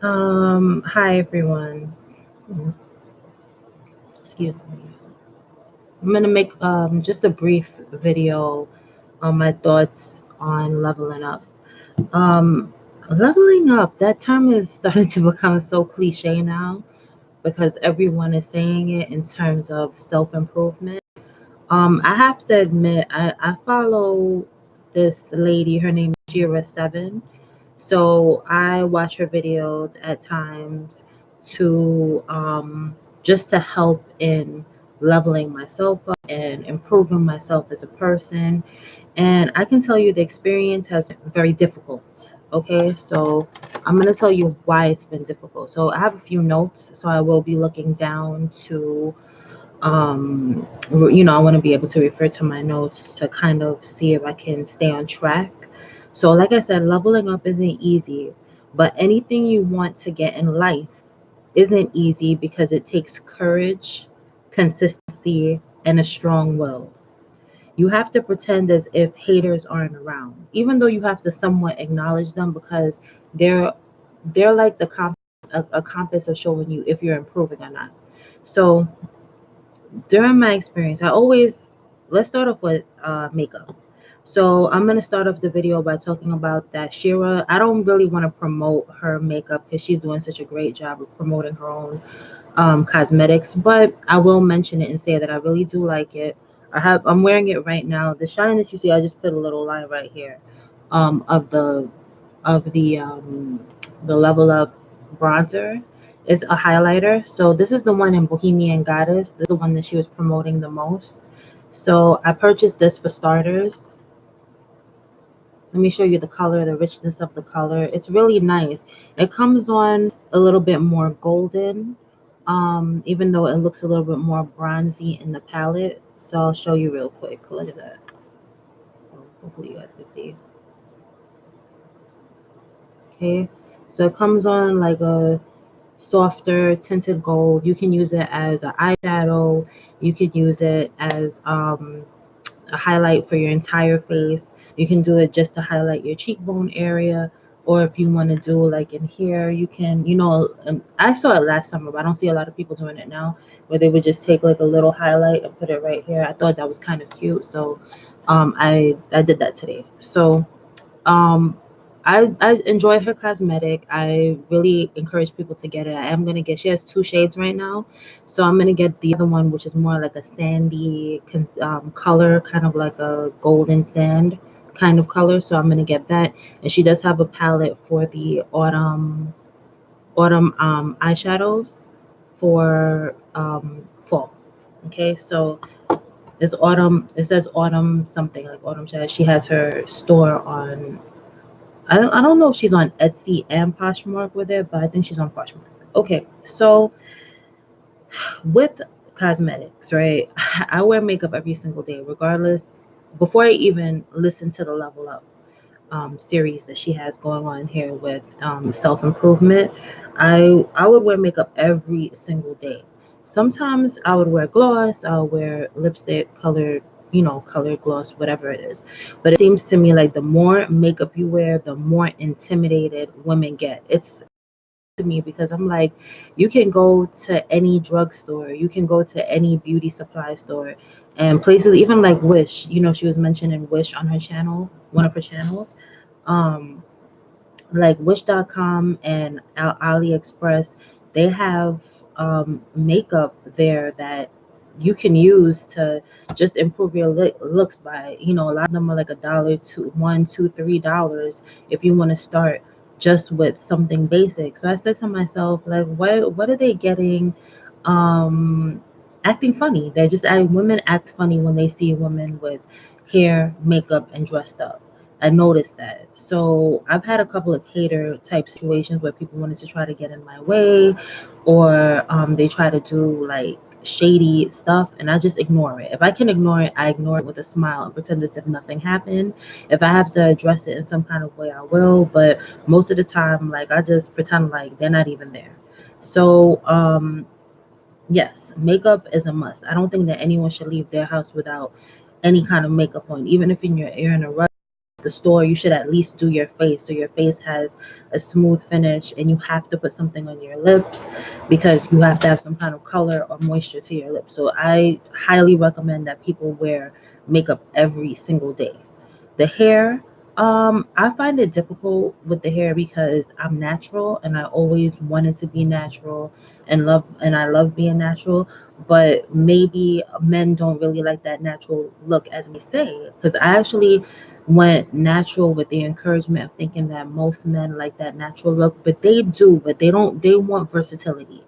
Hi everyone. Mm, Excuse me. I'm gonna make just a brief video on my thoughts on leveling up. Um, Leveling up, that term is starting to become so cliche now because everyone is saying it in terms of self-improvement. I have to admit, I follow this lady, her name is Jira7. So I watch her videos at times to just to help in leveling myself up and improving myself as a person. And I can tell you the experience has been very difficult. Okay, so I'm going to tell you why it's been difficult. So I have a few notes, so I will be looking down to I want to be able to refer to my notes to kind of see if I can stay on track. So like I said, leveling up isn't easy, but anything you want to get in life isn't easy because it takes courage, consistency, and a strong will. You have to pretend as if haters aren't around, even though you have to somewhat acknowledge them because they're they're like a compass of showing you if you're improving or not. So during my experience, let's start off with makeup. So I'm gonna start off the video by talking about that Shira. I don't really want to promote her makeup because she's doing such a great job of promoting her own cosmetics, but I will mention it and say that I really do like it. I'm wearing it right now. The shine that you see, I just put a little line right here of the Level Up bronzer is a highlighter. So this is the one in Bohemian Goddess. This is the one that she was promoting the most. So I purchased this for starters. Let me show you the color, the richness of the color. It's really nice. It comes on a little bit more golden, even though it looks a little bit more bronzy in the palette. So I'll show you real quick. Look at that. Hopefully you guys can see. Okay. So it comes on like a softer tinted gold. You can use it as an eyeshadow. You could use it as a highlight for your entire face. You can do it just to highlight your cheekbone area. Or if you want to do like in here, you can, I saw it last summer, but I don't see a lot of people doing it now, where they would just take like a little highlight and put it right here. I thought that was kind of cute. So I did that today. So um, I enjoy her cosmetic. I really encourage people to get it. I am gonna get. She has two shades right now, so I'm gonna get the other one, which is more like a sandy color, kind of like a golden sand kind of color. So I'm gonna get that. And she does have a palette for the autumn eyeshadows for fall. Okay, so it's autumn. It says autumn something like autumn shadow. She has her store on I don't know if she's on Etsy and Poshmark with it, but I think she's on Poshmark. Okay, so with cosmetics, right? I wear makeup every single day, regardless. Before I even listen to the Level Up series that she has going on here with self improvement, I would wear makeup every single day. Sometimes I would wear gloss, I'll wear lipstick, colored gloss, whatever it is. But it seems to me like the more makeup you wear, the more intimidated women get. It's to me because I'm like, you can go to any drugstore, you can go to any beauty supply store, and places even like Wish. She was mentioning Wish on her channel, one of her channels. Um, like Wish.com and AliExpress, they have makeup there that you can use to just improve your looks by, a lot of them are like $1, $2, $1, $2, $3 if you want to start just with something basic. So I said to myself, like, what are they getting um acting funny? Women act funny when they see women with hair, makeup, and dressed up. I noticed that. So I've had a couple of hater type situations where people wanted to try to get in my way, or they try to do like shady stuff, and I just ignore it. If I can ignore it, I ignore it with a smile and pretend as if nothing happened. If I have to address it in some kind of way, I will. But most of the time, like, I just pretend like they're not even there. So yes, makeup is a must. I don't think that anyone should leave their house without any kind of makeup on, even if you're in a rush the store, you should at least do your face so your face has a smooth finish, and you have to put something on your lips because you have to have some kind of color or moisture to your lips. So I highly recommend that people wear makeup every single day. The hair, I find it difficult with the hair because I'm natural and I always wanted to be natural and I love being natural, but maybe men don't really like that natural look as we say. Because I actually went natural with the encouragement of thinking that most men like that natural look, but they do, but they don't, they want versatility.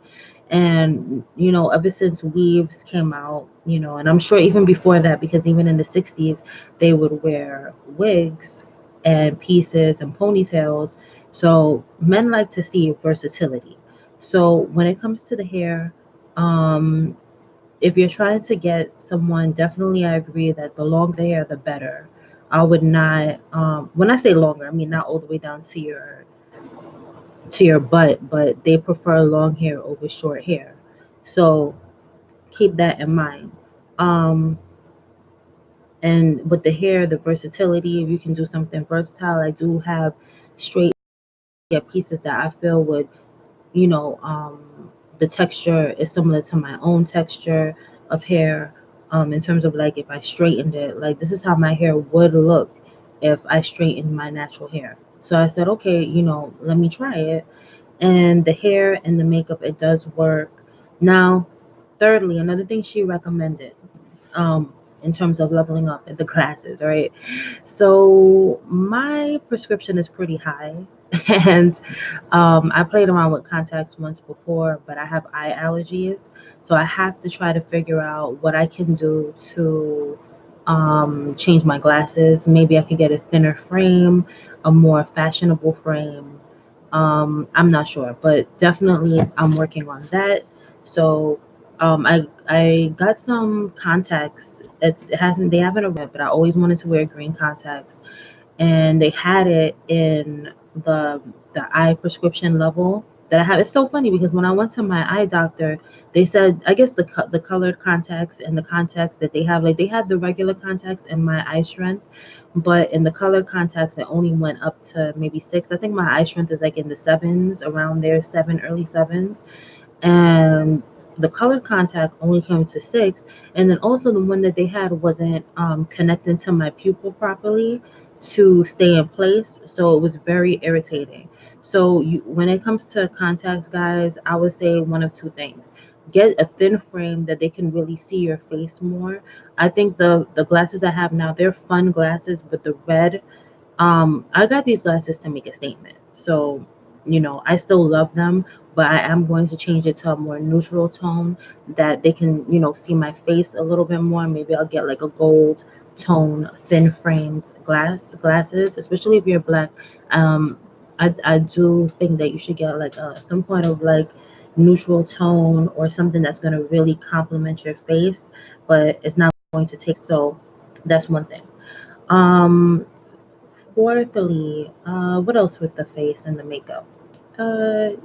And ever since weaves came out, and I'm sure even before that, because even in the 60s they would wear wigs and pieces and ponytails. So men like to see versatility. So when it comes to the hair, um if you're trying to get someone, definitely I agree that the longer the hair the better. I would not, when I say longer, I mean not all the way down to your butt, but they prefer long hair over short hair. So keep that in mind. Um, and with the hair, the versatility, if you can do something versatile, I do have straight hair pieces that I feel would, you know, the texture is similar to my own texture of hair. In terms of like if I straightened it, like this is how my hair would look if I straightened my natural hair. So I said, okay, let me try it. And the hair and the makeup, it does work. Now, thirdly, another thing she recommended, in terms of leveling up in the classes, right? So my prescription is pretty high, and I played around with contacts once before, but I have eye allergies, so I have to try to figure out what I can do to change my glasses. Maybe I could get a thinner frame, a more fashionable frame. I'm not sure, but definitely I'm working on that. So I got some contacts. It hasn't they haven't arrived, but I always wanted to wear green contacts, and they had it in the the eye prescription level that I have. It's so funny because when I went to my eye doctor, they said I guess the colored contacts and the contacts that they have, like they had the regular contacts in my eye strength, but in the colored contacts it only went up to maybe 6. I think my eye strength is like in the sevens, around there, 7, early sevens, and the colored contact only came to 6. And then also the one that they had wasn't connecting to my pupil properly to stay in place, so it was very irritating. So when it comes to contacts, guys, I would say one of two things: get a thin frame that they can really see your face more. I think the glasses I have now, they're fun glasses, but the red, I got these glasses to make a statement. So, I still love them, but I am going to change it to a more neutral tone that they can, see my face a little bit more. Maybe I'll get like a gold tone, thin framed glasses, especially if you're black. I do think that you should get like some point of like neutral tone or something that's going to really complement your face, but it's not going to take. So that's one thing. Um, Fourthly, what else with the face and the makeup? I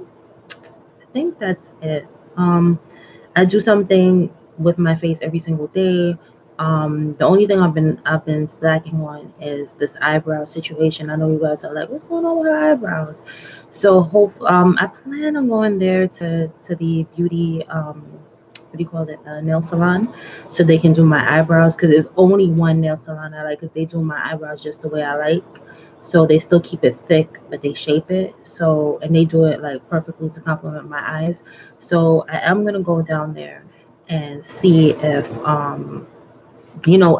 think that's it. I do something with my face every single day. The only thing I've been slacking on is this eyebrow situation. I know you guys are like, what's going on with her eyebrows? So I plan on going there to the beauty, what do you call it, nail salon, so they can do my eyebrows, because there's only one nail salon I like, because they do my eyebrows just the way I like. So they still keep it thick, but they shape it. So, and they do it like perfectly to complement my eyes. So I am gonna go down there and see if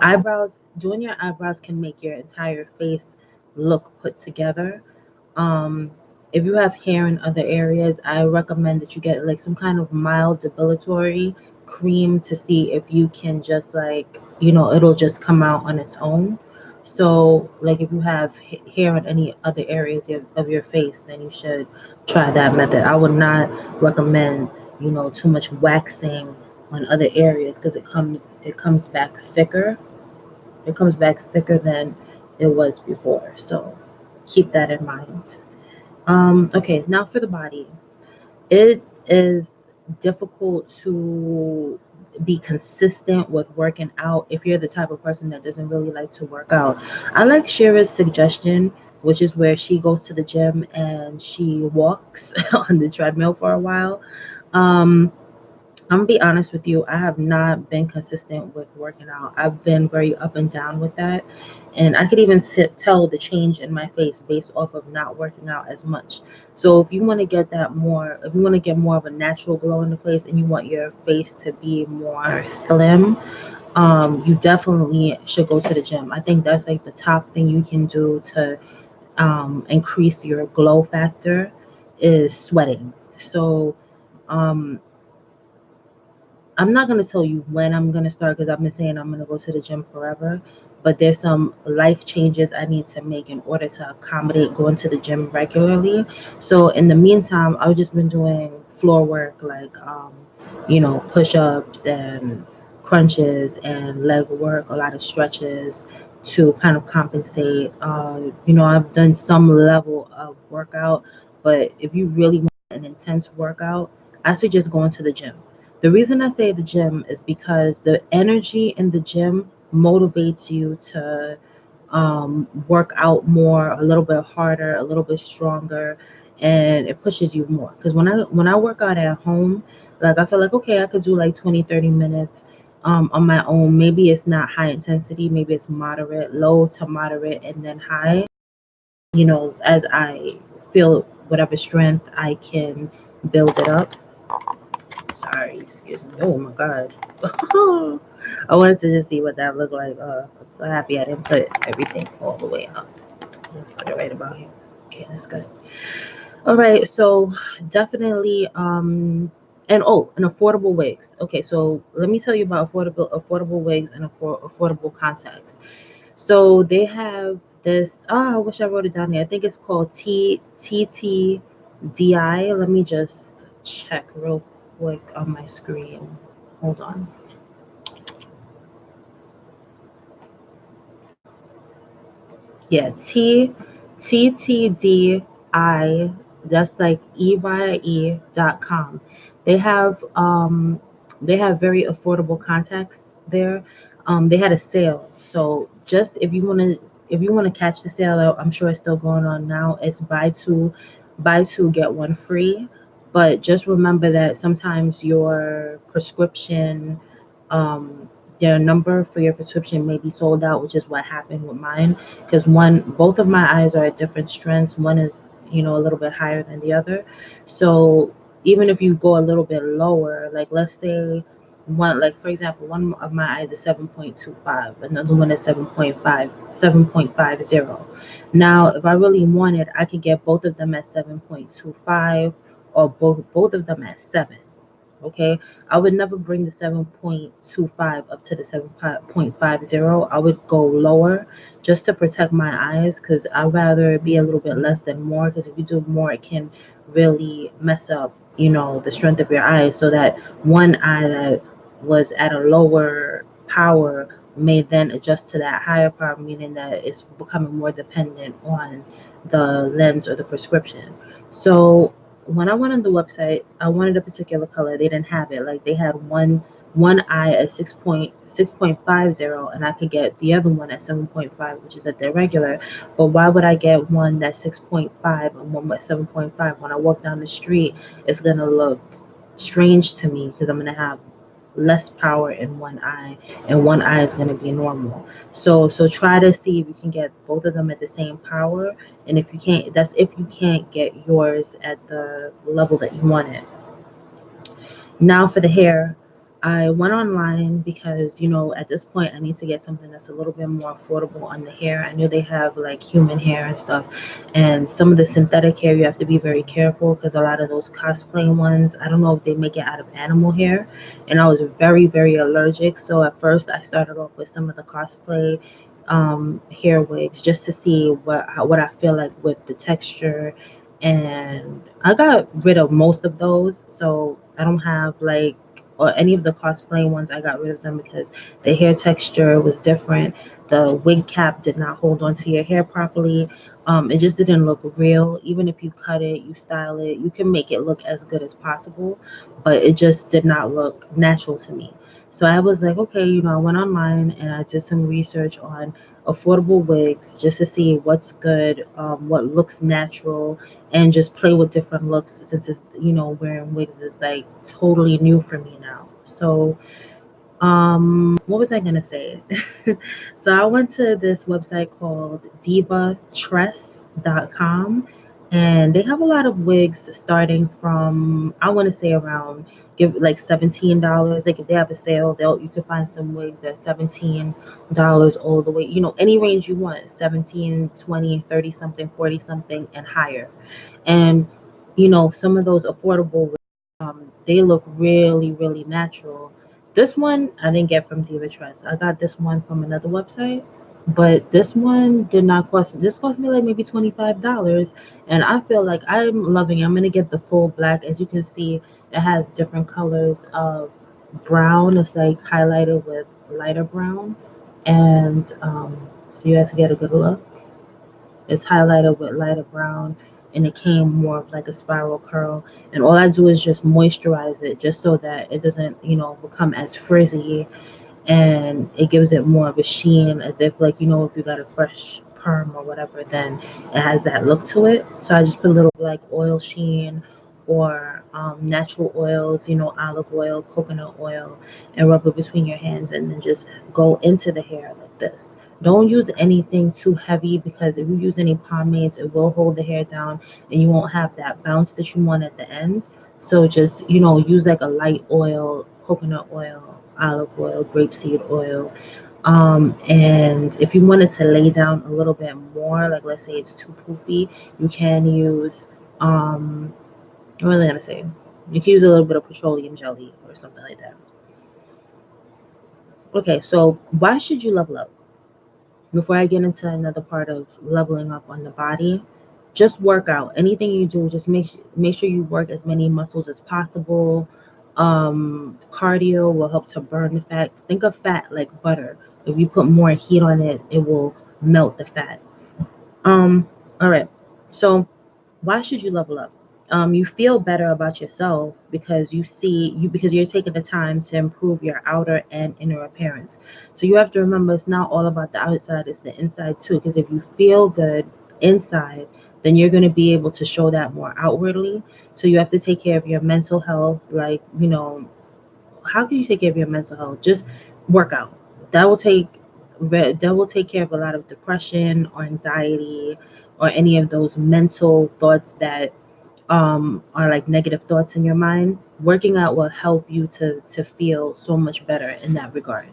eyebrows, doing your eyebrows can make your entire face look put together. um if you have hair in other areas, I recommend that you get like some kind of mild depilatory cream to see if you can just like, it'll just come out on its own. So like if you have hair in any other areas of your face, then you should try that method. I would not recommend, too much waxing on other areas, because it comes back thicker. It comes back thicker than it was before. So keep that in mind. Okay, now for the body. It is difficult to be consistent with working out, if you're the type of person that doesn't really like to work out, I like Shira's suggestion, which is where she goes to the gym and she walks on the treadmill for a while. um I'm gonna be honest with you. I have not been consistent with working out. I've been very up and down with that, and I could even tell the change in my face based off of not working out as much. So if you want to get that more, if you want to get more of a natural glow in the face, and you want your face to be more slim, you definitely should go to the gym. I think that's like the top thing you can do to increase your glow factor is sweating. So um, I'm not going to tell you when I'm going to start because I've been saying I'm going to go to the gym forever. But there's some life changes I need to make in order to accommodate going to the gym regularly. So in the meantime, I've just been doing floor work like, push ups and crunches and leg work, a lot of stretches to kind of compensate. I've done some level of workout, but if you really want an intense workout, I suggest going to the gym. The reason I say the gym is because the energy in the gym motivates you to work out more, a little bit harder, a little bit stronger, and it pushes you more. Because when I work out at home, like I feel like okay, I could do like 20, 30 minutes on my own. Maybe it's not high intensity, maybe it's moderate, low to moderate, and then high. As I feel whatever strength I can build it up. Sorry, excuse me. Oh my god. I wanted to just see what that looked like. I'm so happy I didn't put everything all the way up. Put it right about here. Okay, that's good. All right, so definitely and affordable wigs. Okay, so let me tell you about affordable wigs and affordable contacts. So they have this. I wish I wrote it down here. I think it's called TTDI. Let me just check real quick on my screen. Hold on. Yeah, TTDI. That's like EYE.com. They have very affordable contacts there. They had a sale, so just if you want to catch the sale, I'm sure it's still going on now. It's buy two get one free. But just remember that sometimes your prescription um their number for your prescription may be sold out, which is what happened with mine. Because both of my eyes are at different strengths. One is a little bit higher than the other. So even if you go a little bit lower, like let's say like for example, one of my eyes is 7.25, another one is 7.50. Now if I really wanted, I could get both of them at 7.25, or both of them at 7. Okay, I would never bring the 7.25 up to the 7.50. I would go lower just to protect my eyes, because I'd rather be a little bit less than more, because if you do more, it can really mess up, the strength of your eyes. So that one eye that was at a lower power may then adjust to that higher power, meaning that it's becoming more dependent on the lens or the prescription. So when I went on the website, I wanted a particular color. They didn't have it. Like they had one eye at 6.50, and I could get the other one at 7.5, which is at their regular. But why would I get one that's 6.5 and one that's 7.5? When I walk down the street, it's gonna look strange to me because I'm gonna have less power in one eye, and one eye is gonna be normal. So try to see if you can get both of them at the same power, and if you can't, that's if you can't get yours at the level that you want it. Now for the hair, I went online because, at this point I need to get something that's a little bit more affordable on the hair. I know they have like human hair and stuff, and some of the synthetic hair you have to be very careful because a lot of those cosplay ones, I don't know if they make it out of animal hair, and I was very, very allergic. So at first I started off with some of the cosplay hair wigs just to see what I feel like with the texture, and I got rid of most of those. So I don't have like, or any of the cosplay ones, I got rid of them because the hair texture was different. The wig cap did not hold onto your hair properly. It just didn't look real. Even if you cut it, you style it, you can make it look as good as possible, but it just did not look natural to me. So I was like, okay, I went online and I did some research on affordable wigs just to see what's good, what looks natural, and just play with different looks since it's, wearing wigs is like totally new for me now. So what was I gonna say? So I went to this website called divatress.com, and they have a lot of wigs starting from, I want to say, around, give like $17. Like if they have a sale, you can find some wigs at $17 all the way, any range you want, 17, 20, 30 something, 40 something and higher. And some of those affordable, they look really, really natural. This one I didn't get from Diva Trust. I got this one from another website, but this one did not cost me. This cost me like maybe $25, and I feel like I'm loving it. I'm gonna get the full black. As you can see, it has different colors of brown. It's like highlighted with lighter brown, and so you have to get a good look. It's highlighted with lighter brown, and it came more of like a spiral curl. And all I do is just moisturize it just so that it doesn't, become as frizzy, and it gives it more of a sheen, as if like, if you got a fresh perm or whatever, then it has that look to it. So I just put a little like oil sheen or natural oils, olive oil, coconut oil, and rub it between your hands, and then just go into the hair like this. Don't use anything too heavy, because if you use any pomades, it will hold the hair down and you won't have that bounce that you want at the end. So just, use like a light oil, coconut oil, olive oil, grapeseed oil. And if you wanted to lay down a little bit more, like let's say it's too poofy, you can use, what was I gonna say? You can use a little bit of petroleum jelly or something like that. Okay, so why should you level up? Before I get into another part of leveling up on the body, just work out. Anything you do, just make sure you work as many muscles as possible. Cardio will help to burn the fat. Think of fat like butter. If you put more heat on it, it will melt the fat. All right. So why should you level up? You feel better about yourself because because you're taking the time to improve your outer and inner appearance. So you have to remember, it's not all about the outside, it's the inside too. Because if you feel good inside, then you're going to be able to show that more outwardly. So you have to take care of your mental health. Like, how can you take care of your mental health? Just work out. That will take that will take care of a lot of depression or anxiety or any of those mental thoughts that are like negative thoughts in your mind. Working out will help you to feel so much better in that regard.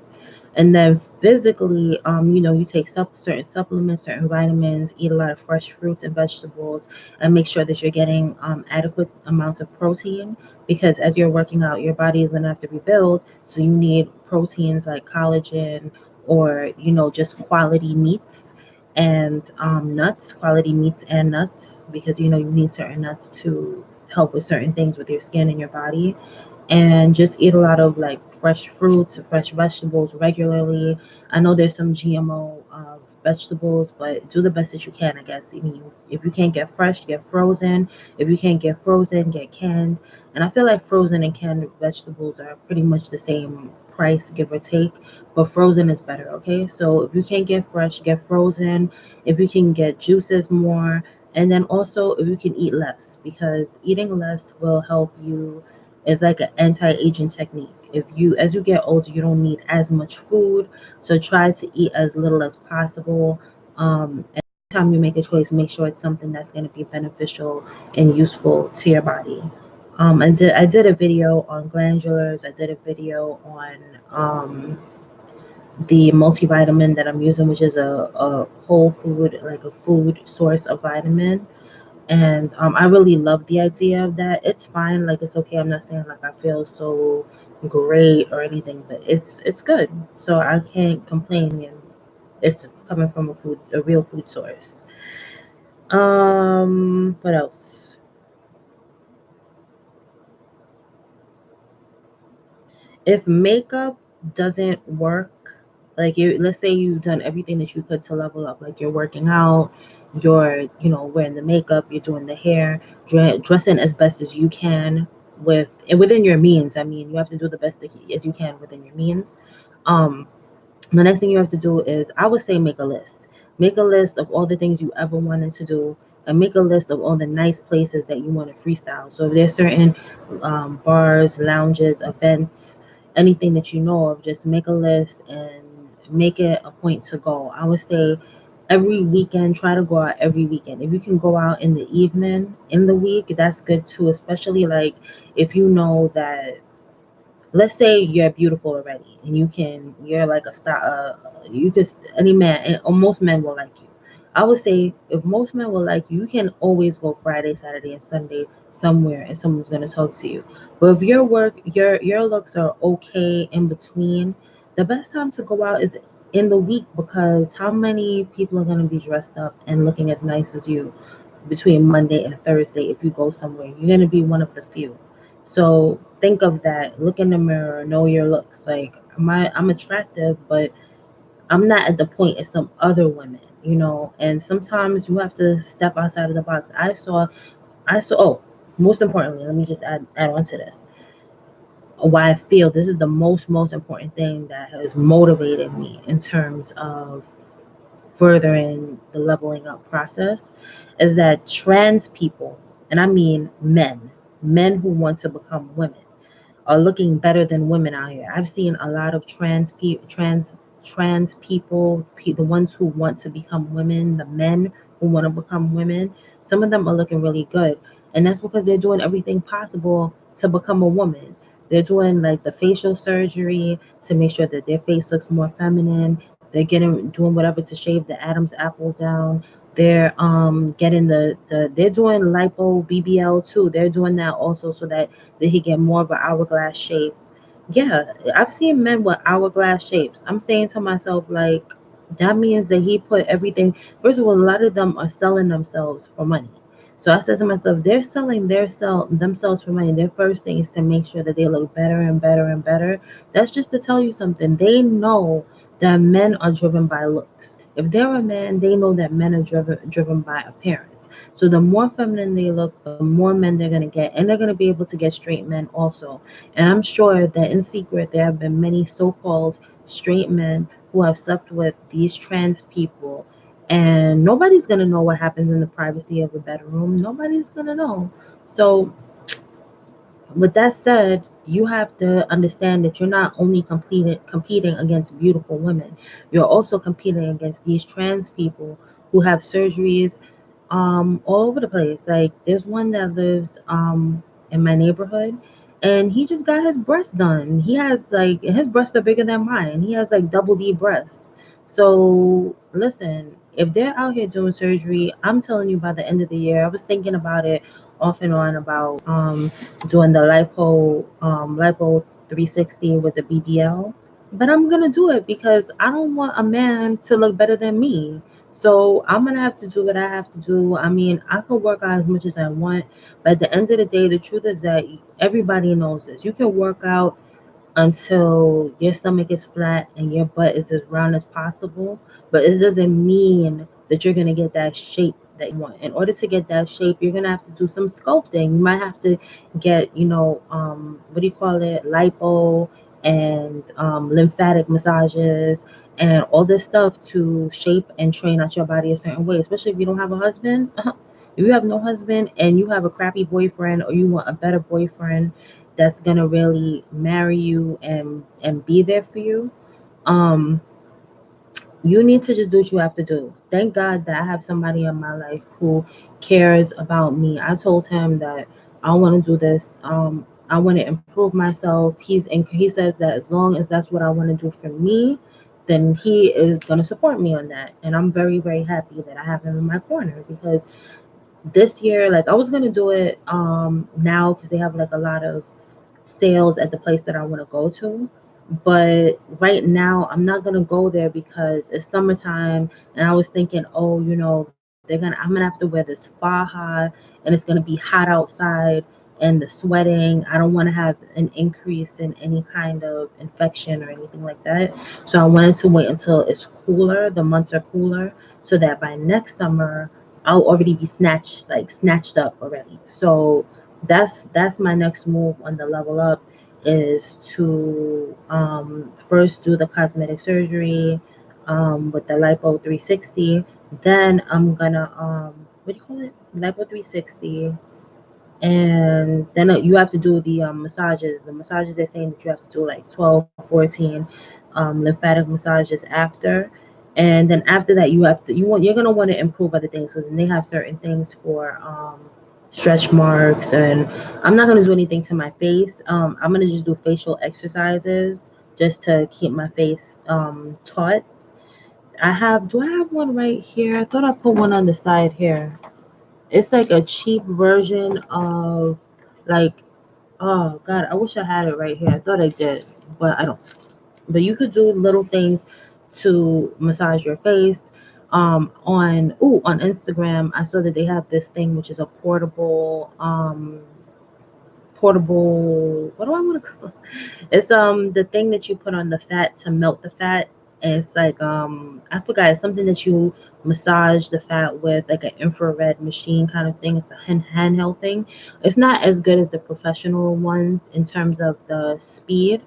And then physically, you take certain supplements, certain vitamins, eat a lot of fresh fruits and vegetables, and make sure that you're getting adequate amounts of protein, because as you're working out, your body is going to have to rebuild. So you need proteins like collagen, or, just quality meats and nuts, quality meats and nuts, because, you need certain nuts to help with certain things with your skin and your body. And just eat a lot of like fresh fruits, fresh vegetables regularly. I know there's some GMO vegetables, but do the best that you can, I guess. I mean, if you can't get fresh, get frozen. If you can't get frozen, get canned. And I feel like frozen and canned vegetables are pretty much the same price, give or take, but frozen is better. Okay, so if you can't get fresh, get frozen. If you can get juices more, and then also if you can eat less, because eating less will help you. It's like an anti-aging technique. As you get older, you don't need as much food, so try to eat as little as possible. And every time you make a choice, make sure it's something that's going to be beneficial and useful to your body. I did a video on glandulars. I did a video on the multivitamin that I'm using, which is a whole food, like a food source of vitamin. And I really love the idea of that. It's fine, like it's okay. I'm not saying like I feel so great or anything, but it's good. So I can't complain, and it's coming from a real food source. What else? If makeup doesn't work, like let's say you've done everything that you could to level up, like you're working out, you're wearing the makeup, you're doing the hair, dressing as best as you can, with and within your means. I mean, you have to do the best as you can within your means. Um, the next thing you have to do is, I would say, make a list. Make a list of all the things you ever wanted to do, and make a list of all the nice places that you want to freestyle. So if there's certain bars, lounges, events, anything that you know of, just make a list and make it a point to go. I would say every weekend, try to go out every weekend. If you can go out in the evening in the week, that's good too, especially like if you know that, let's say you're beautiful already and you're like a star, you could, any man, and most men will like you. I would say if most men will like you, you can always go Friday, Saturday, and Sunday somewhere and someone's going to talk to you. But if your looks are okay in between, the best time to go out is in the week, because how many people are going to be dressed up and looking as nice as you between Monday and Thursday? If you go somewhere, you're going to be one of the few. So think of that. Look in the mirror, know your looks. Like, I'm attractive, but I'm not at the point as some other women, and sometimes you have to step outside of the box. Oh, most importantly, let me just add on to this. Why I feel this is the most important thing that has motivated me in terms of furthering the leveling up process, is that trans people, and I mean men who want to become women, are looking better than women out here. I've seen a lot of trans people, the ones who want to become women, the men who want to become women. Some of them are looking really good, and that's because they're doing everything possible to become a woman. They're doing like the facial surgery to make sure that their face looks more feminine. They're doing whatever to shave the Adam's apples down. They're getting they're doing lipo BBL too. They're doing that also so that they can get more of an hourglass shape. Yeah, I've seen men with hourglass shapes. I'm saying to myself, like, that means that he put everything. First of all, a lot of them are selling themselves for money. So I said to myself, they're selling themselves for money. Their first thing is to make sure that they look better and better and better. That's just to tell you something. They know that men are driven by looks. If they're a man, they know that men are driven by appearance. So the more feminine they look, the more men they're gonna get, and they're gonna be able to get straight men also. And I'm sure that in secret there have been many so-called straight men who have slept with these trans people, and nobody's going to know what happens in the privacy of a bedroom. Nobody's going to know. So with that said, you have to understand that you're not only competing against beautiful women, you're also competing against these trans people who have surgeries all over the place. Like, there's one that lives in my neighborhood, and he just got his breasts done. He has, like, his breasts are bigger than mine. He has like double D breasts. So listen, if they're out here doing surgery, I'm telling you, by the end of the year, I was thinking about it off and on about doing the lipo 360 with the BBL. But I'm gonna do it because I don't want a man to look better than me. So I'm gonna have to do what I have to do. I mean, I could work out as much as I want, but at the end of the day, the truth is that everybody knows this. You can work out until your stomach is flat and your butt is as round as possible. But it doesn't mean that you're going to get that shape that you want. In order to get that shape, you're going to have to do some sculpting. You might have to get, what do you call it? Lipo and lymphatic massages and all this stuff to shape and train out your body a certain way, especially if you don't have a husband. If you have no husband and you have a crappy boyfriend, or you want a better boyfriend that's gonna really marry you and be there for you, um you need to just do what you have to do. Thank God that I have somebody in my life who cares about me. I told him that I want to do this. I want to improve myself. He says that as long as that's what I want to do for me, then he is going to support me on that. And I'm very, very happy that I have him in my corner, because this year, like, I was going to do it now because they have like a lot of sales at the place that I want to go to. But right now, I'm not gonna go there because it's summertime, and I was thinking, oh, I'm gonna have to wear this faja, and it's gonna be hot outside, and the sweating. I don't want to have an increase in any kind of infection or anything like that. So I wanted to wait until it's cooler, the months are cooler, so that by next summer I'll already be snatched up already. So that's my next move on the level up, is to first do the cosmetic surgery with the lipo 360. Then I'm gonna what do you call it, lipo 360. And then you have to do the massages. The massages, they're saying that you have to do like 12, 14 lymphatic massages after. And then after that, you're gonna want to improve other things. So then they have certain things for stretch marks, and I'm not gonna do anything to my face. I'm gonna just do facial exercises just to keep my face taut. Do I have one right here? I thought I put one on the side here. It's like a cheap version of, like, oh god, I wish I had it right here. I thought I did, but I don't. But you could do little things to massage your face. On Instagram, I saw that they have this thing which is a portable, what do I want to call it? It's the thing that you put on the fat to melt the fat. And it's like I forgot, it's something that you massage the fat with, like an infrared machine kind of thing. It's a handheld thing. It's not as good as the professional one in terms of the speed,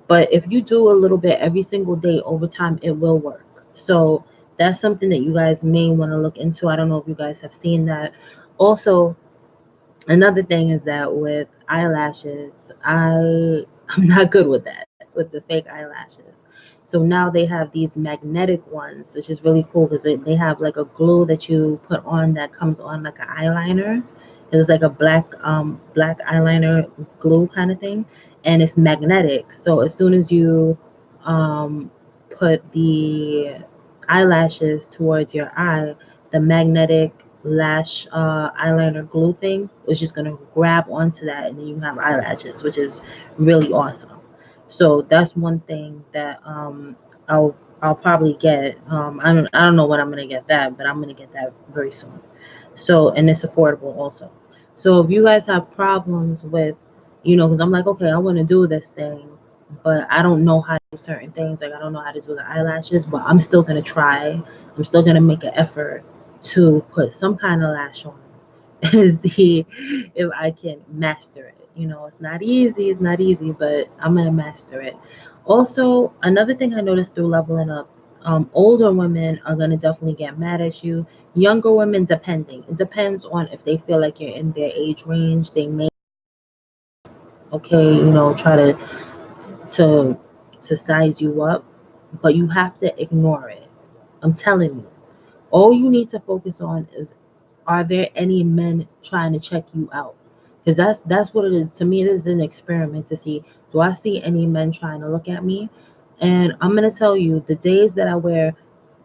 but if you do a little bit every single day over time, it will work. So that's something that you guys may want to look into. I don't know if you guys have seen that. Also, another thing is that with eyelashes, I'm not good with that, with the fake eyelashes. So now they have these magnetic ones, which is really cool because they have like a glue that you put on that comes on like an eyeliner. It's like a black eyeliner glue kind of thing, and it's magnetic. So as soon as you um put the eyelashes towards your eye, the magnetic lash eyeliner glue thing is just gonna grab onto that, and then you have eyelashes, which is really awesome. So that's one thing that I'll probably get. I don't know when I'm gonna get that, but I'm gonna get that very soon. So, and it's affordable also. So if you guys have problems with, because I'm like, okay, I want to do this thing, but I don't know how to do certain things. Like I don't know how to do the eyelashes, but I'm still gonna try. I'm still gonna make an effort to put some kind of lash on and see if I can master it. It's not easy. It's not easy, but I'm gonna master it. Also, another thing I noticed through leveling up, older women are gonna definitely get mad at you. Younger women, depending. It depends on if they feel like you're in their age range. They may, okay, try to to size you up, but you have to ignore it. I'm telling you. All you need to focus on is, are there any men trying to check you out? Because that's what it is. To me, it is an experiment to see, do I see any men trying to look at me? And I'm gonna tell you, the days that I wear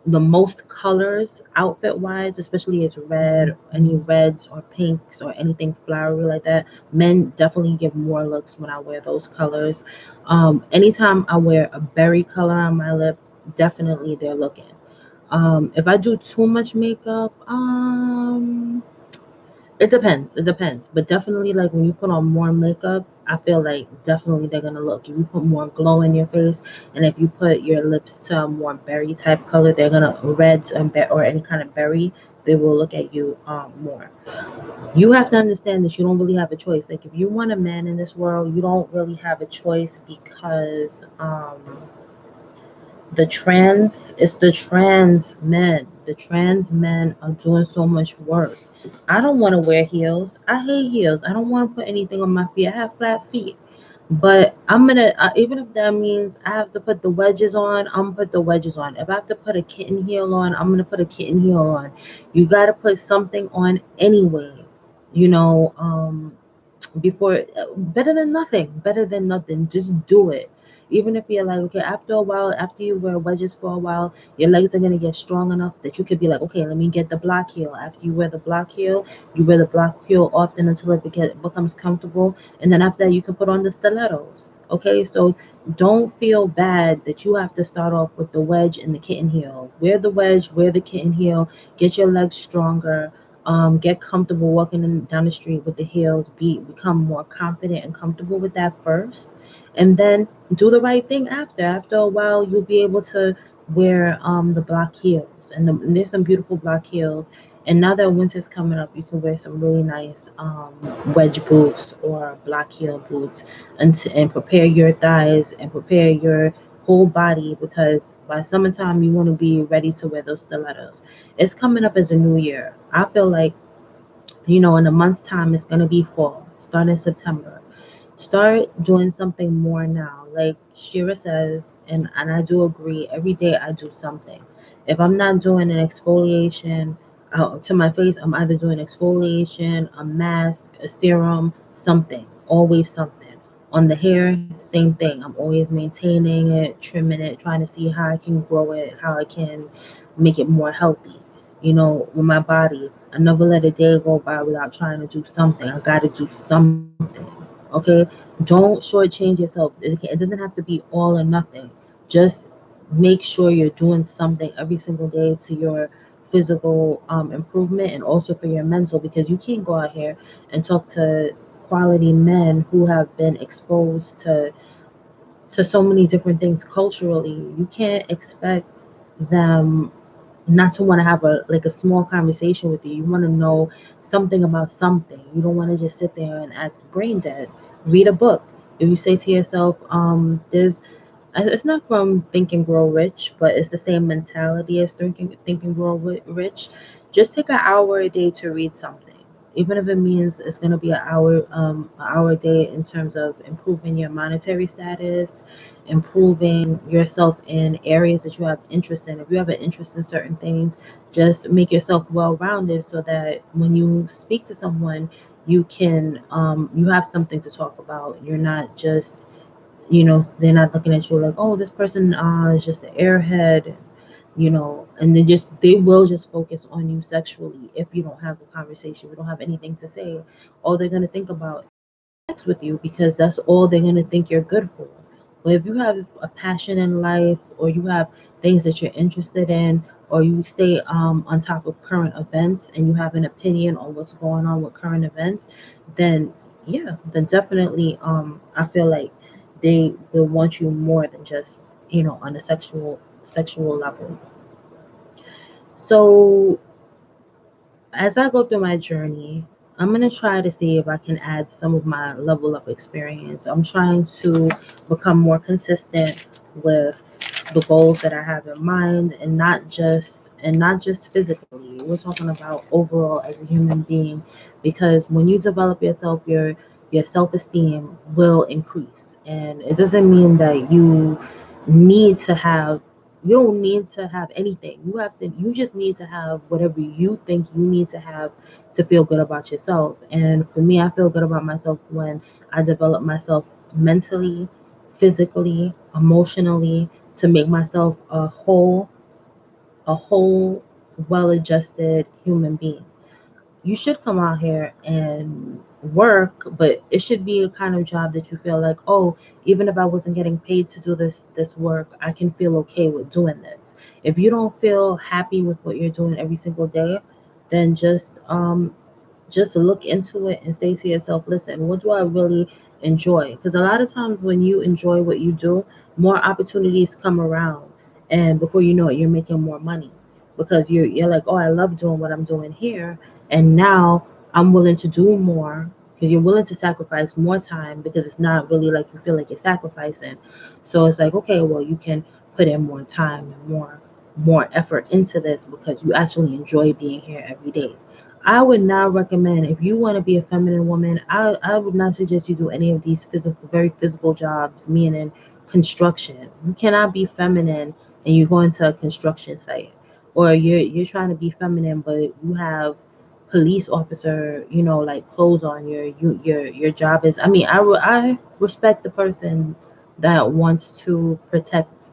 the most colors outfit wise, especially it's red, any reds or pinks or anything flowery like that, men definitely give more looks when I wear those colors. Anytime I wear a berry color on my lip, definitely they're looking. If I do too much makeup, it depends. It depends. But definitely, like when you put on more makeup, I feel like definitely they're gonna look. If you put more glow in your face, and if you put your lips to a more berry type color, they're gonna reds or any kind of berry. They will look at you more. You have to understand that you don't really have a choice. Like if you want a man in this world, you don't really have a choice because the trans men are doing so much work. I don't want to wear heels. I hate heels. I don't want to put anything on my feet. I have flat feet, but I'm gonna, even if that means I have to put the wedges on, I'm gonna put the wedges on. If I have to put a kitten heel on, I'm gonna put a kitten heel on. You got to put something on anyway, you know um before, better than nothing, just do it. Even if you're like, okay, after a while, after you wear wedges for a while, your legs are going to get strong enough that you could be like, okay, let me get the block heel. After you wear the block heel, you wear the block heel often until becomes comfortable, and then after that you can put on the stilettos. Okay, so don't feel bad that you have to start off with the wedge and the kitten heel. Wear the wedge, wear the kitten heel, get your legs stronger. Get comfortable walking down the street with the heels. Become more confident and comfortable with that first, and then do the right thing after. After a while, you'll be able to wear the block heels, and there's some beautiful block heels. And now that winter's coming up, you can wear some really nice wedge boots or block heel boots, and prepare your thighs and prepare your whole body, because by summertime you want to be ready to wear those stilettos. It's coming up as a new year. I feel like, in a month's time, it's going to be fall, starting September. Start doing something more now. Like Shira says, and I do agree, every day I do something. If I'm not doing an exfoliation to my face, I'm either doing exfoliation, a mask, a serum, something. Always something. On the hair, same thing. I'm always maintaining it, trimming it, trying to see how I can grow it, how I can make it more healthy. With my body, I never let a day go by without trying to do something. I got to do something. Okay, don't shortchange yourself. It doesn't have to be all or nothing. Just make sure you're doing something every single day to your physical improvement, and also for your mental, because you can't go out here and talk to quality men who have been exposed to so many different things culturally. You can't expect them not to want to have a small conversation with you. You want to know something about something. You don't want to just sit there and act brain dead. Read a book. If you say to yourself, there's it's not from Think and Grow Rich, but it's the same mentality as Think and Grow Rich. Just take an hour a day to read something, even if it means it's going to be an hour a day in terms of improving your monetary status, improving yourself in areas that you have interest in. If you have an interest in certain things, just make yourself well-rounded so that when you speak to someone, you have something to talk about. You're not just they're not looking at you like, oh, this person is just an airhead, and they will just focus on you sexually. If you don't have a conversation, you don't have anything to say, all they're going to think about is sex with you, because that's all they're going to think you're good for. But if you have a passion in life, or you have things that you're interested in, or you stay on top of current events, and you have an opinion on what's going on with current events, then yeah, then definitely I feel like they will want you more than just on a sexual level. So as I go through my journey, I'm going to try to see if I can add some of my level up experience. I'm trying to become more consistent with the goals that I have in mind, and not just physically. We're talking about overall as a human being, because when you develop yourself, your self-esteem will increase. And it doesn't mean that need to have you don't need to have anything. You just need to have whatever you think you need to have to feel good about yourself. And for me, I feel good about myself when I develop myself mentally, physically, emotionally, to make myself a whole well-adjusted human being. You should come out here and work, but it should be a kind of job that you feel like, oh, even if I wasn't getting paid to do this work, I can feel okay with doing this. If you don't feel happy with what you're doing every single day, then just look into it and say to yourself, listen, what do I really enjoy? Because a lot of times when you enjoy what you do, more opportunities come around, and before you know it, you're making more money, because you're like, oh, I love doing what I'm doing here, and now I'm willing to do more, because you're willing to sacrifice more time, because it's not really like you feel like you're sacrificing. So it's like, okay, well, you can put in more time and more effort into this because you actually enjoy being here every day. I would not recommend, if you want to be a feminine woman, I would not suggest you do any of these very physical jobs, meaning construction. You cannot be feminine and you go into a construction site, or you're trying to be feminine but you have police officer, like clothes on. Your job is. I mean, I respect the person that wants to protect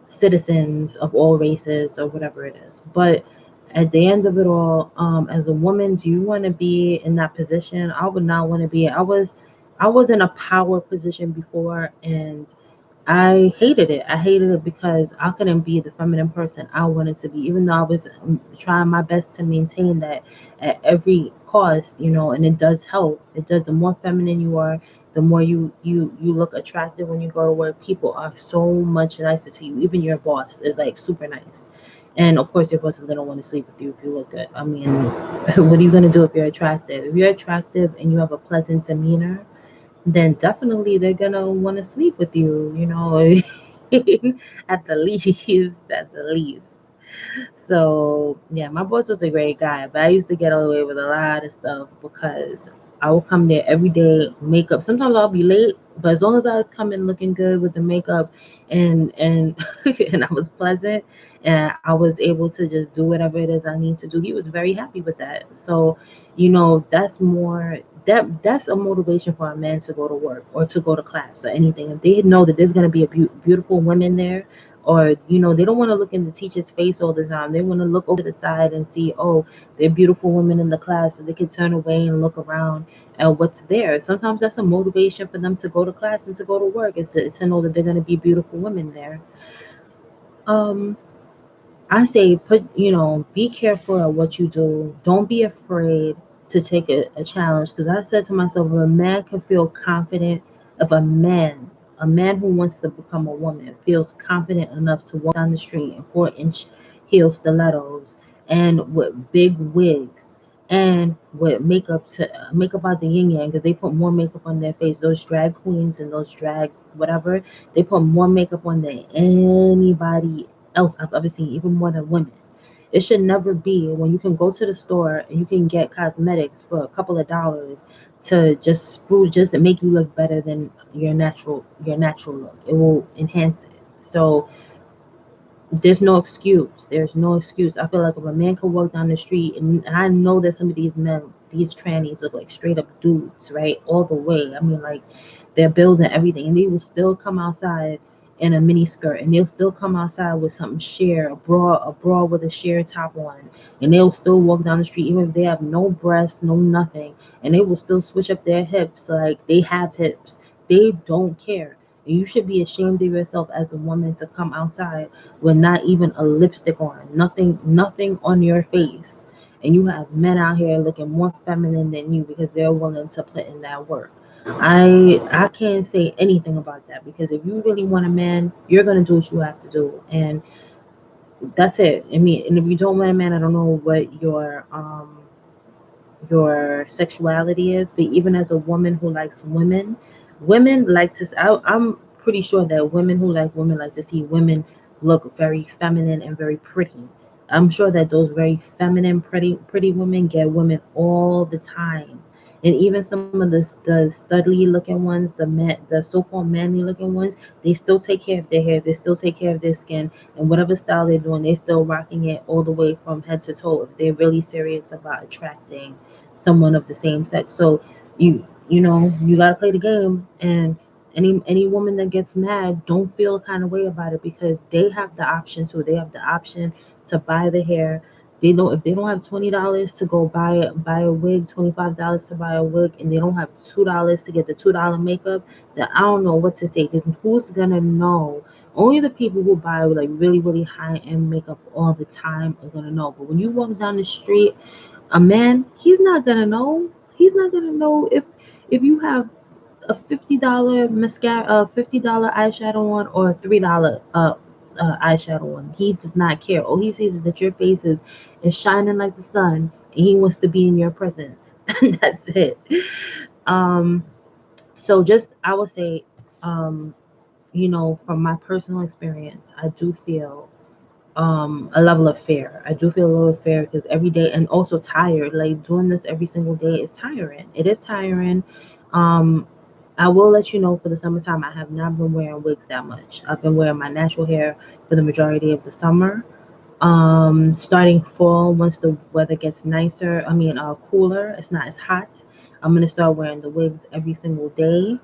citizens of all races or whatever it is. But at the end of it all, as a woman, do you want to be in that position? I would not want to be. I was in a power position before, and I hated it. I hated it because I couldn't be the feminine person I wanted to be, even though I was trying my best to maintain that at every cost, and it does help. It does. The more feminine you are, the more you look attractive when you go to work. People are so much nicer to you. Even your boss is like super nice. And of course, your boss is gonna want to sleep with you if you look good. I mean, what are you gonna do if you're attractive? If you're attractive and you have a pleasant demeanor, then definitely they're gonna want to sleep with you, at the least, at the least. So yeah, my boss was a great guy, but I used to get away with a lot of stuff because I would come there every day, makeup. Sometimes I'll be late, but as long as I was coming looking good with the makeup and and I was pleasant and I was able to just do whatever it is I need to do, he was very happy with that. So, that's more that's a motivation for a man to go to work or to go to class or anything. If they know that there's going to be a beautiful women there, or they don't want to look in the teacher's face all the time. They want to look over the side and see, oh, there are beautiful women in the class, so they can turn away and look around at what's there. Sometimes that's a motivation for them to go to class and to go to work, is to know that they're going to be beautiful women there. um I say be careful at what you do. Don't be afraid to take a challenge. Because I said to myself, if a man can feel confident, if a man who wants to become a woman feels confident enough to walk down the street in 4-inch heel stilettos and with big wigs and with makeup out the yin yang, because they put more makeup on their face. Those drag queens and those drag whatever, they put more makeup on than anybody else I've ever seen, even more than women. It should never be when you can go to the store and you can get cosmetics for a couple of dollars to just to make you look better than your natural look. It will enhance it. So there's no excuse. There's no excuse. I feel like if a man can walk down the street, and I know that some of these men, these trannies, look like straight up dudes, right? All the way. I mean, like their bills and everything, and they will still come outside in a mini skirt, and they'll still come outside with something sheer, a bra with a sheer top on, and they'll still walk down the street even if they have no breasts, no nothing, and they will still switch up their hips like they have hips. They don't care. And you should be ashamed of yourself as a woman to come outside with not even a lipstick on, nothing on your face. And you have men out here looking more feminine than you because they're willing to put in that work. I can't say anything about that, because if you really want a man, you're gonna do what you have to do, and that's it. I mean, and if you don't want a man, I don't know what your sexuality is, but even as a woman who likes women, women like to. I'm pretty sure that women who like women like to see women look very feminine and very pretty. I'm sure that those very feminine, pretty women get women all the time. And even some of the studly looking ones, the so-called manly looking ones, they still take care of their hair, they still take care of their skin, and whatever style they're doing, they're still rocking it all the way from head to toe if they're really serious about attracting someone of the same sex. So you gotta play the game, and any woman that gets mad, don't feel a kind of way about it, because they have the option to. They have the option to buy the hair. They know if they don't have $20 to go buy a wig, $25 to buy a wig, and they don't have $2 to get the $2 makeup, then I don't know what to say. Because who's gonna know? Only the people who buy like really really high end makeup all the time are gonna know. But when you walk down the street, a man, he's not gonna know. He's not gonna know if you have a $50 mascara, a $50 eyeshadow on, or a $3 eyeshadow on. He does not care. All he sees is that your face is shining like the sun, and he wants to be in your presence. That's it. Um, so just I would say, um, from my personal experience, I do feel a level of fear. I do feel a little fear because every day, and also tired. Like doing this every single day is tiring. It is tiring. Um, I will let you know, for the summertime, I have not been wearing wigs that much. I've been wearing my natural hair for the majority of the summer. Starting fall, once the weather gets nicer, cooler, it's not as hot, I'm gonna start wearing the wigs every single day,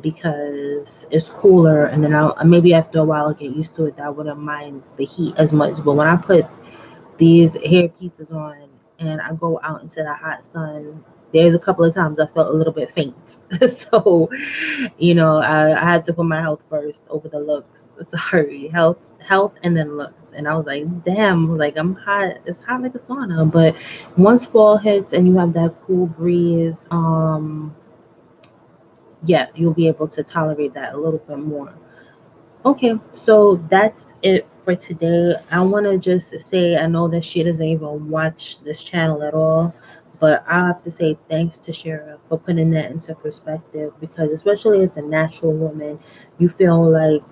because it's cooler, and then I'll maybe after a while I'll get used to it, that I wouldn't mind the heat as much. But when I put these hair pieces on and I go out into the hot sun, there's a couple of times I felt a little bit faint. So, I had to put my health first over the looks. Sorry, health, and then looks. And I was like, damn, like I'm hot. It's hot like a sauna. But once fall hits and you have that cool breeze, yeah, you'll be able to tolerate that a little bit more. Okay, so that's it for today. I want to just say I know that she doesn't even watch this channel at all, but I have to say thanks to Shara for putting that into perspective, because especially as a natural woman, you feel like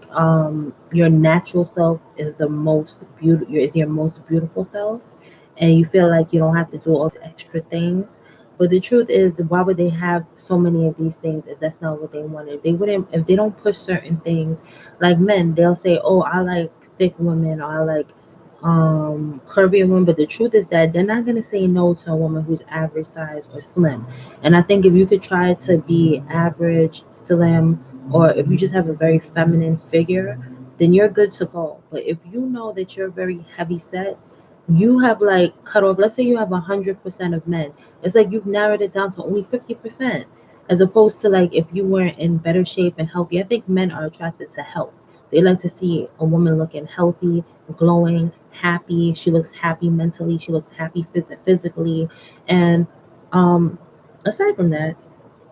your natural self is the most beautiful, is your most beautiful self, and you feel like you don't have to do all these extra things. But the truth is, why would they have so many of these things if that's not what they wanted? They wouldn't, if they don't push certain things. Like men, they'll say, oh, I like thick women, or I like curvy women, but the truth is that they're not going to say no to a woman who's average size or slim. And I think if you could try to be average, slim, or if you just have a very feminine figure, then you're good to go. But if you know that you're very heavy set, you have like cut off, let's say you have 100% of men, it's like you've narrowed it down to only 50%, as opposed to like if you weren't in better shape and healthy. I think men are attracted to health. They like to see a woman looking healthy, glowing, happy. She looks happy mentally, she looks happy physically. And um aside from that,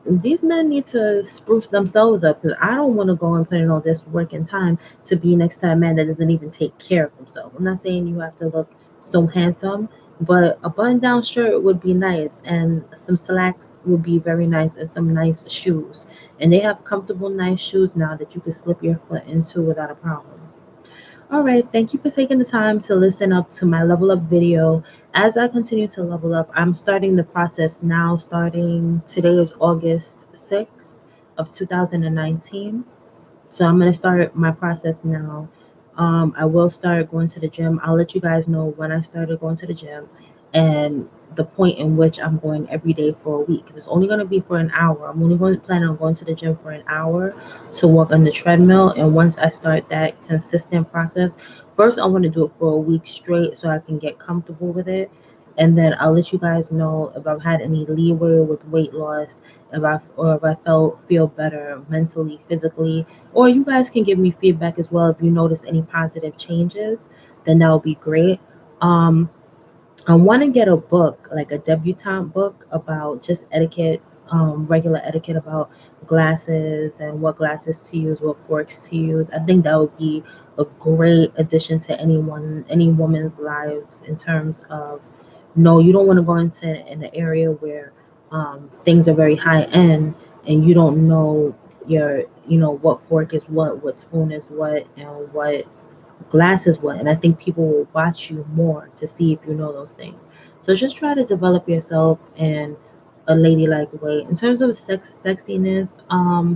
these men need to spruce themselves up, because I don't want to go and put in all this work and time to be next to a man that doesn't even take care of himself. I'm not saying you have to look so handsome, but a button down shirt would be nice, and some slacks would be very nice, and some nice shoes. And they have comfortable, nice shoes now that you can slip your foot into without a problem. All right, thank you for taking the time to listen up to my level up video. As I continue to level up, I'm starting the process now. Starting today is August 6th of 2019. So I'm gonna start my process now. I will start going to the gym. I'll let you guys know when I started going to the gym and the point in which I'm going every day for a week. Because it's only gonna be for an hour. I'm only going planning on going to the gym for an hour to walk on the treadmill. And once I start that consistent process, first I want to do it for a week straight so I can get comfortable with it. And then I'll let you guys know if I've had any leeway with weight loss, if I feel better mentally, physically, or you guys can give me feedback as well if you notice any positive changes, then that would be great. Um, I want to get a book, like a debutante book about just etiquette, regular etiquette about glasses and what glasses to use, what forks to use. I think that would be a great addition to any woman's lives in terms of, no, you don't want to go into an area where things are very high end and you don't know what fork is what spoon is what, and what glass is what. And I think people will watch you more to see if you know those things. So just try to develop yourself in a ladylike way. In terms of sexiness,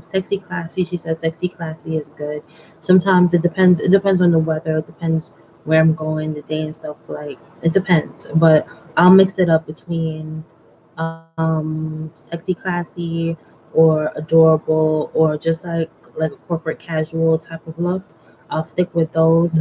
sexy classy, she says sexy classy is good. Sometimes it depends on the weather, it depends where I'm going, the day and stuff, like it depends. But I'll mix it up between sexy classy or adorable, or just like a corporate casual type of look. I'll stick with those.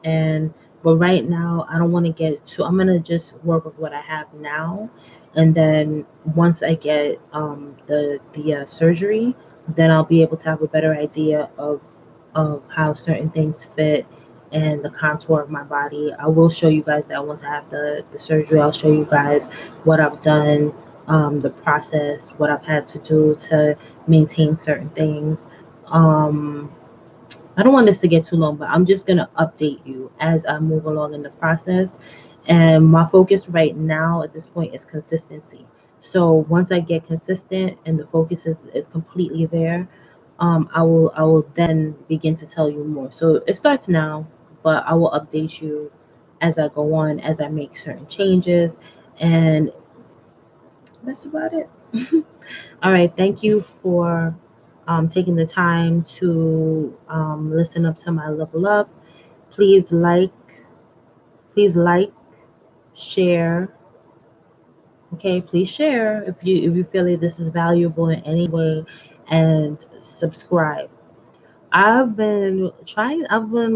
And but right now I don't want to get too, I'm gonna just work with what I have now. And then once I get the surgery, then I'll be able to have a better idea of how certain things fit and the contour of my body. I will show you guys that once I have the surgery. I'll show you guys what I've done, the process, what I've had to do to maintain certain things. Um, I don't want this to get too long, but I'm just going to update you as I move along in the process. And my focus right now at this point is consistency. So once I get consistent and the focus is completely there, I will then begin to tell you more. So it starts now, but I will update you as I go on, as I make certain changes. And that's about it. All right. Thank you for taking the time to listen up to my level up. Please like, share. Okay, please share if you feel like this is valuable in any way, and subscribe. I've been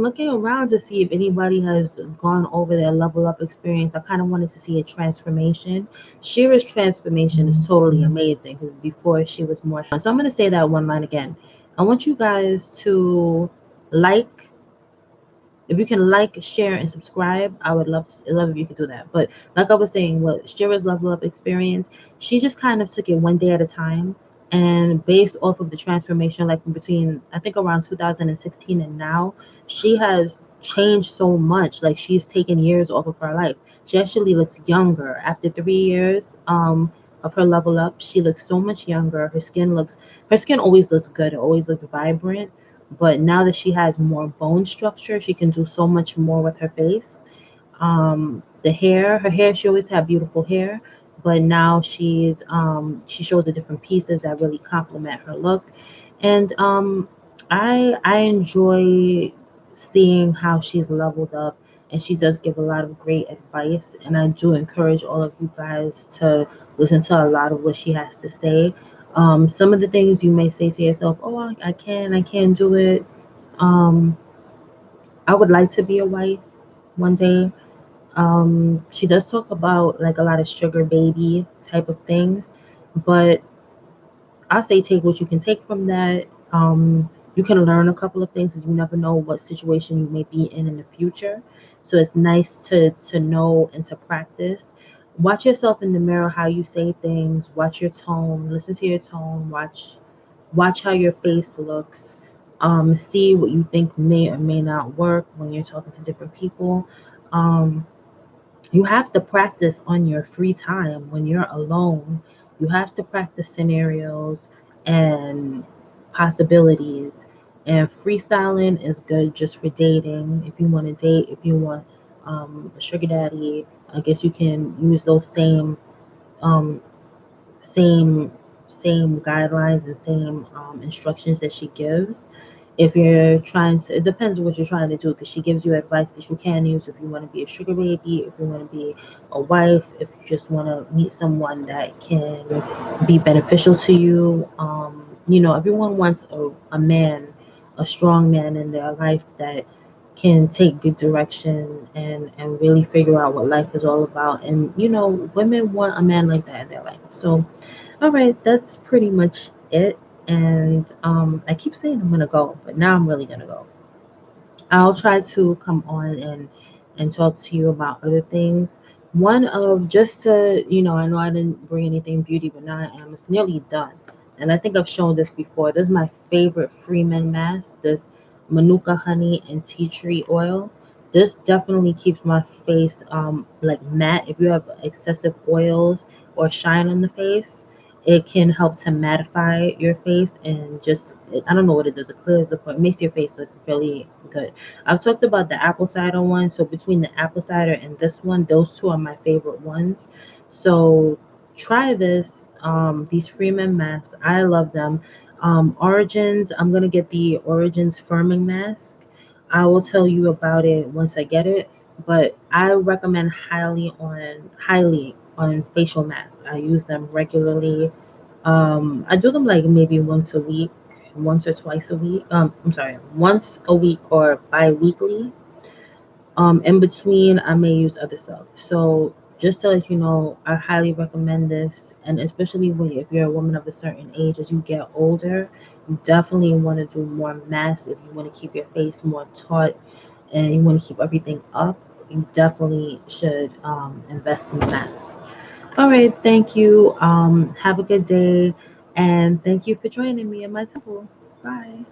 looking around to see if anybody has gone over their level up experience. I kind of wanted to see a transformation. Shira's transformation is totally amazing because before she was more. So I'm going to say that one line again. I want you guys to like, if you can like, share, and subscribe, I would love if you could do that. But like I was saying, what Shira's level up experience, she just kind of took it one day at a time. And based off of the transformation, like from between I think around 2016 and now, she has changed so much. Like she's taken years off of her life. She actually looks younger after 3 years of her level up. She looks so much younger. Her skin always looked good. It always looked vibrant, but now that she has more bone structure, she can do so much more with her face. The hair, her hair, she always had beautiful hair, but now she shows the different pieces that really complement her look. And I enjoy seeing how she's leveled up, and she does give a lot of great advice, and I do encourage all of you guys to listen to a lot of what she has to say. Some of the things you may say to yourself, oh, I can't do it. um, I would like to be a wife one day. She does talk about like a lot of sugar baby type of things, but I say take what you can take from that. You can learn a couple of things because you never know what situation you may be in the future. So it's nice to know and to practice. Watch yourself in the mirror, how you say things. Watch your tone. Listen to your tone. Watch how your face looks. See what you think may or may not work when you're talking to different people. Um, you have to practice on your free time when you're alone. You have to practice scenarios and possibilities. And freestyling is good just for dating. If you want to date, if you want a sugar daddy, I guess you can use those um, same same guidelines and same instructions that she gives. If you're trying to, it depends on what you're trying to do because she gives you advice that you can use if you want to be a sugar baby, if you want to be a wife, if you just want to meet someone that can be beneficial to you. Everyone wants a man, a strong man in their life that can take good direction and really figure out what life is all about. And women want a man like that in their life. So all right, that's pretty much it. And I keep saying I'm gonna go, but now I'm really gonna go. I'll try to come on and talk to you about other things. One of just to, I know I didn't bring anything beauty, but now I am. It's nearly done. And I think I've shown this before. This is my favorite Freeman mask. This Manuka honey and tea tree oil. This definitely keeps my face like matte. If you have excessive oils or shine on the face, it can help to mattify your face and I don't know what it does. It clears the pore. It makes your face look really good. I've talked about the apple cider one. So between the apple cider and this one, those two are my favorite ones. So try these Freeman masks. I love them. Origins, I'm gonna get the Origins firming mask. I will tell you about it once I get it. But I recommend highly on facial masks. I use them regularly. I do them like maybe once a week, once or twice a week. I'm sorry, once a week or bi-weekly. In between, I may use other stuff. So just to let you know, I highly recommend this, and especially if you're a woman of a certain age, as you get older, you definitely want to do more masks if you want to keep your face more taut and you want to keep everything up. You definitely should invest in masks. All right, thank you. Have a good day, and thank you for joining me in my temple. Bye.